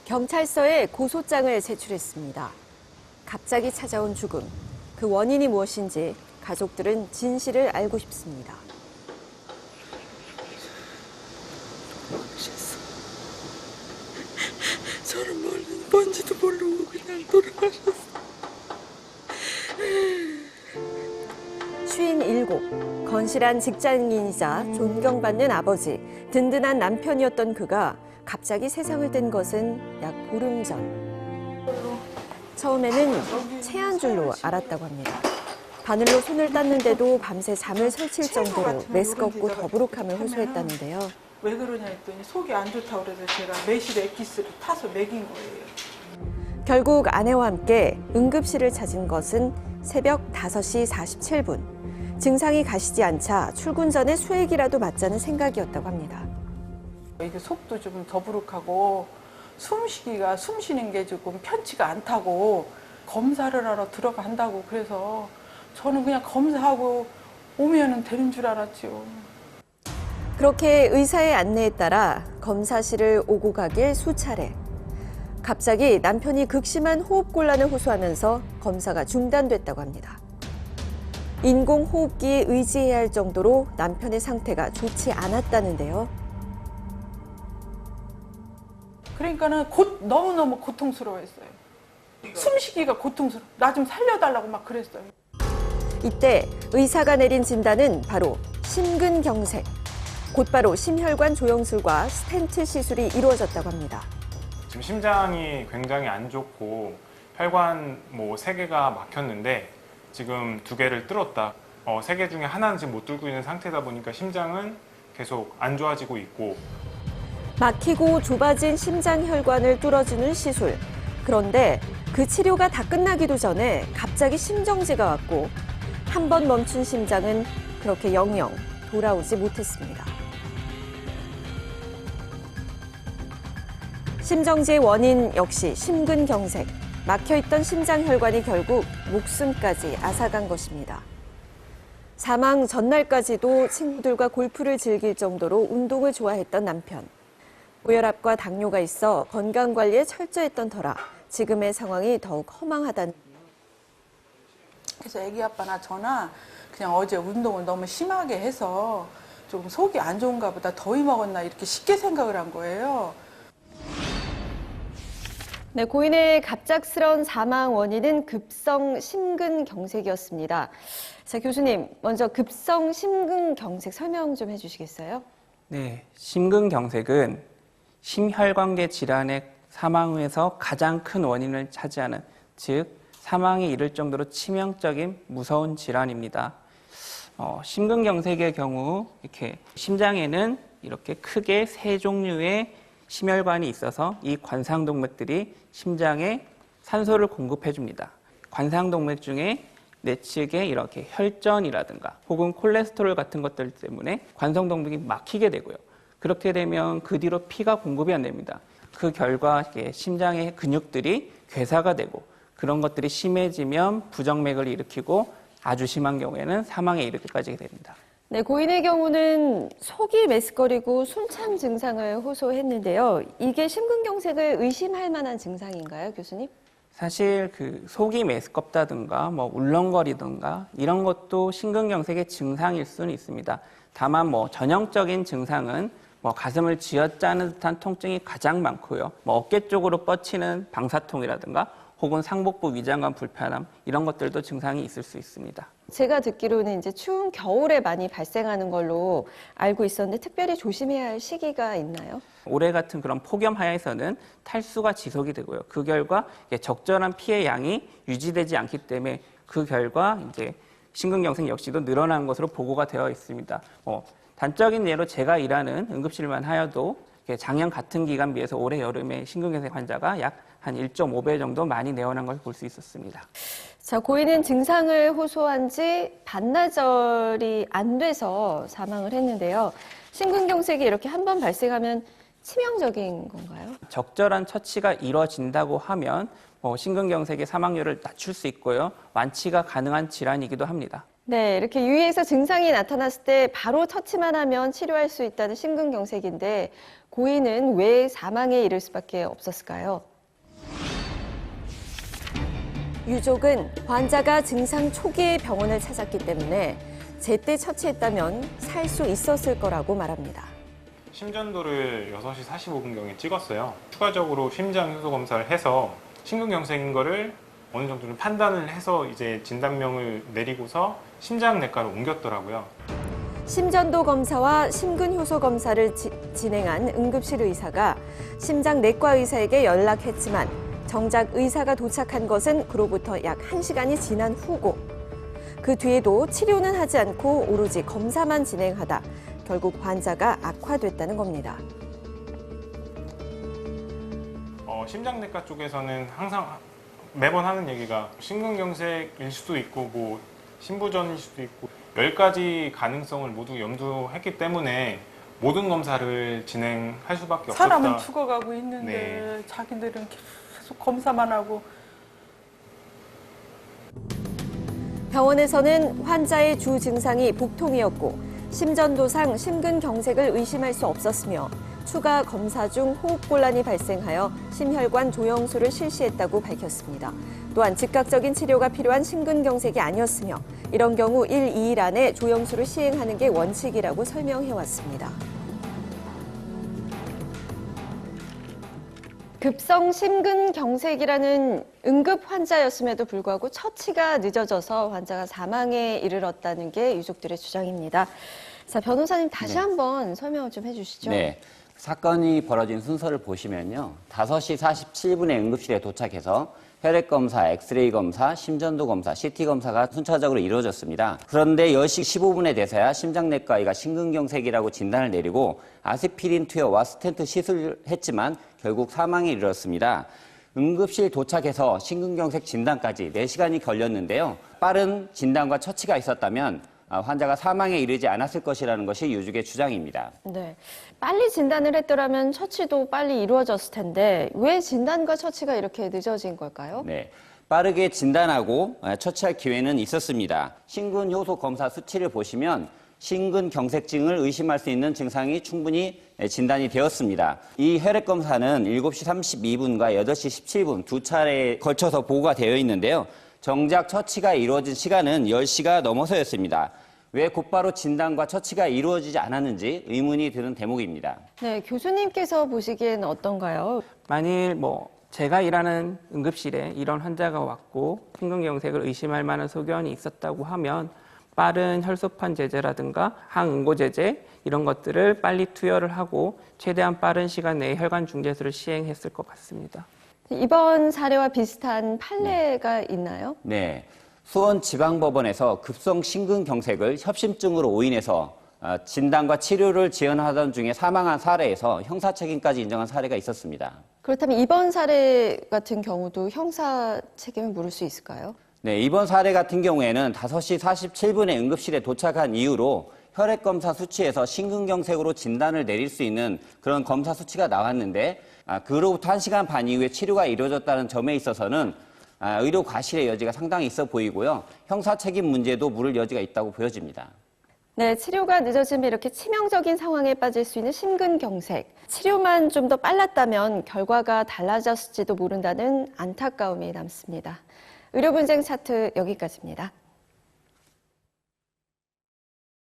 경찰서에 고소장을 제출했습니다. 갑자기 찾아온 죽음, 그 원인이 무엇인지 가족들은 진실을 알고 싶습니다. 저는 뭔지도 모르고 그냥 돌아가셨어. 57, 건실한 직장인이자 존경받는 아버지, 든든한 남편이었던 그가 갑자기 세상을 뜬 것은 약 보름 전. 처음에는 체한 줄로 알았다고 합니다. 바늘로 손을 땄는데도 밤새 잠을 설칠 정도로 메스껍고 더부룩함을 호소했다는데요. 왜 그러냐 했더니 속이 안 좋다고 그래서 제가 매실 액기스를 타서 먹인 거예요. 결국 아내와 함께 응급실을 찾은 것은 새벽 5시 47분. 증상이 가시지 않자 출근 전에 수액이라도 맞자는 생각이었다고 합니다. 이게 속도 좀 더부룩하고 숨 쉬는 게 조금 편치가 않다고 검사를 하러 들어간다고 그래서 저는 그냥 검사하고 오면은 되는 줄 알았죠. 그렇게 의사의 안내에 따라 검사실을 오고 가길 수차례. 갑자기 남편이 극심한 호흡곤란을 호소하면서 검사가 중단됐다고 합니다. 인공호흡기에 의지해야 할 정도로 남편의 상태가 좋지 않았다는데요. 그러니까는 너무너무 고통스러워했어요. 숨쉬기가 고통스러워. 나 좀 살려달라고 막 그랬어요. 이때 의사가 내린 진단은 바로 심근경색. 곧바로 심혈관 조영술과 스텐트 시술이 이루어졌다고 합니다. 지금 심장이 굉장히 안 좋고 혈관 3개가 막혔는데 지금 2개를 뚫었다. 3개 중에 하나는 지금 못 뚫고 있는 상태다 보니까 심장은 계속 안 좋아지고 있고. 막히고 좁아진 심장혈관을 뚫어주는 시술. 그런데 그 치료가 다 끝나기도 전에 갑자기 심정지가 왔고 한 번 멈춘 심장은 그렇게 영영 돌아오지 못했습니다. 심정지의 원인 역시 심근경색. 막혀있던 심장혈관이 결국 목숨까지 앗아간 것입니다. 사망 전날까지도 친구들과 골프를 즐길 정도로 운동을 좋아했던 남편. 고혈압과 당뇨가 있어 건강관리에 철저했던 터라 지금의 상황이 더욱 허망하다는. 그래서 애기 아빠나 저나 그냥 어제 운동을 너무 심하게 해서 조금 속이 안 좋은가 보다 더위 먹었나 이렇게 쉽게 생각을 한 거예요. 네, 고인의 갑작스러운 사망 원인은 급성 심근경색이었습니다. 자, 교수님, 먼저 급성 심근경색 설명 좀 해주시겠어요? 네, 심근경색은 심혈관계 질환의 사망 후에서 가장 큰 원인을 차지하는, 즉 사망에 이를 정도로 치명적인 무서운 질환입니다. 심근경색의 경우 이렇게 심장에는 이렇게 크게 3종류의 심혈관이 있어서 이 관상동맥들이 심장에 산소를 공급해 줍니다. 관상동맥 중에 내측에 이렇게 혈전이라든가 혹은 콜레스테롤 같은 것들 때문에 관성동맥이 막히게 되고요. 그렇게 되면 그 뒤로 피가 공급이 안 됩니다. 그 결과 심장의 근육들이 괴사가 되고 그런 것들이 심해지면 부정맥을 일으키고 아주 심한 경우에는 사망에 이르기까지 됩니다. 네, 고인의 경우는 속이 메스꺼리고 숨찬 증상을 호소했는데요. 이게 심근경색을 의심할 만한 증상인가요, 교수님? 사실 그 속이 메스껍다든가 울렁거리든가 이런 것도 심근경색의 증상일 수는 있습니다. 다만 전형적인 증상은 가슴을 쥐어짜는 듯한 통증이 가장 많고요. 어깨 쪽으로 뻗치는 방사통이라든가 혹은 상복부 위장관 불편함 이런 것들도 증상이 있을 수 있습니다. 제가 듣기로는 이제 추운 겨울에 많이 발생하는 걸로 알고 있었는데 특별히 조심해야 할 시기가 있나요? 올해 같은 그런 폭염 하에서는 탈수가 지속이 되고요. 그 결과 적절한 피해 양이 유지되지 않기 때문에 그 결과 이제 심근경색 역시도 늘어난 것으로 보고가 되어 있습니다. 단적인 예로 제가 일하는 응급실만 하여도 작년 같은 기간 비해서 올해 여름에 심근경색 환자가 약 한 1.5배 정도 많이 내원한 것을 볼 수 있었습니다. 자, 고인은 증상을 호소한 지 반나절이 안 돼서 사망을 했는데요. 심근경색이 이렇게 한 번 발생하면 치명적인 건가요? 적절한 처치가 이루어진다고 하면 심근경색의 사망률을 낮출 수 있고요. 완치가 가능한 질환이기도 합니다. 네, 이렇게 유의해서 증상이 나타났을 때 바로 처치만 하면 치료할 수 있다는 심근경색인데 고인은 왜 사망에 이를 수밖에 없었을까요? 유족은 환자가 증상 초기에 병원을 찾았기 때문에 제때 처치했다면 살 수 있었을 거라고 말합니다. 심전도를 6시 45분경에 찍었어요. 추가적으로 심장 효소 검사를 해서 심근경색인 거를 어느 정도는 판단을 해서 이제 진단명을 내리고서 심장내과로 옮겼더라고요. 심전도 검사와 심근효소 검사를 진행한 응급실 의사가 심장내과 의사에게 연락했지만 정작 의사가 도착한 것은 그로부터 약 1시간이 지난 후고 그 뒤에도 치료는 하지 않고 오로지 검사만 진행하다 결국 환자가 악화됐다는 겁니다. 심장내과 쪽에서는 항상 매번 하는 얘기가 심근경색일 수도 있고 뭐 심부전일 수도 있고 10가지 가능성을 모두 염두했기 때문에 모든 검사를 진행할 수밖에 없었다. 사람은 죽어가고 있는데 네. 자기들은 계속 검사만 하고. 병원에서는 환자의 주 증상이 복통이었고 심전도상 심근경색을 의심할 수 없었으며 추가 검사 중 호흡곤란이 발생하여 심혈관 조영술을 실시했다고 밝혔습니다. 또한 즉각적인 치료가 필요한 심근경색이 아니었으며 이런 경우 1, 2일 안에 조영술을 시행하는 게 원칙이라고 설명해왔습니다. 급성 심근경색이라는 응급 환자였음에도 불구하고 처치가 늦어져서 환자가 사망에 이르렀다는 게 유족들의 주장입니다. 자, 변호사님 다시 한번 설명을 좀 해주시죠. 네. 사건이 벌어진 순서를 보시면요. 5시 47분에 응급실에 도착해서 혈액 검사, 엑스레이 검사, 심전도 검사, CT 검사가 순차적으로 이루어졌습니다. 그런데 10시 15분에 돼서야 심장내과의가 심근경색이라고 진단을 내리고 아스피린 투여와 스텐트 시술을 했지만 결국 사망에 이르렀습니다. 응급실 도착해서 심근경색 진단까지 4시간이 걸렸는데요. 빠른 진단과 처치가 있었다면 환자가 사망에 이르지 않았을 것이라는 것이 유족의 주장입니다. 네, 빨리 진단을 했더라면 처치도 빨리 이루어졌을 텐데 왜 진단과 처치가 이렇게 늦어진 걸까요? 네, 빠르게 진단하고 처치할 기회는 있었습니다. 심근효소 검사 수치를 보시면 심근경색증을 의심할 수 있는 증상이 충분히 진단이 되었습니다. 이 혈액 검사는 7시 32분과 8시 17분 두 차례에 걸쳐서 보고가 되어 있는데요. 정작 처치가 이루어진 시간은 10시가 넘어서였습니다. 왜 곧바로 진단과 처치가 이루어지지 않았는지 의문이 드는 대목입니다. 네, 교수님께서 보시기에는 어떤가요? 만일 제가 일하는 응급실에 이런 환자가 왔고 심근경색을 의심할 만한 소견이 있었다고 하면 빠른 혈소판 제제라든가 항응고 제제 이런 것들을 빨리 투여를 하고 최대한 빠른 시간 내에 혈관 중재술을 시행했을 것 같습니다. 이번 사례와 비슷한 판례가 있나요? 네, 수원지방법원에서 급성 심근경색을 협심증으로 오인해서 진단과 치료를 지연하던 중에 사망한 사례에서 형사책임까지 인정한 사례가 있었습니다. 그렇다면 이번 사례 같은 경우도 형사 책임을 물을 수 있을까요? 네, 이번 사례 같은 경우에는 5시 47분에 응급실에 도착한 이후로 혈액검사 수치에서 심근경색으로 진단을 내릴 수 있는 그런 검사 수치가 나왔는데 그로부터 1시간 반 이후에 치료가 이루어졌다는 점에 있어서는 의료 과실의 여지가 상당히 있어 보이고요. 형사 책임 문제도 물을 여지가 있다고 보여집니다. 네, 치료가 늦어지면 이렇게 치명적인 상황에 빠질 수 있는 심근경색. 치료만 좀 더 빨랐다면 결과가 달라졌을지도 모른다는 안타까움이 남습니다. 의료분쟁 차트 여기까지입니다.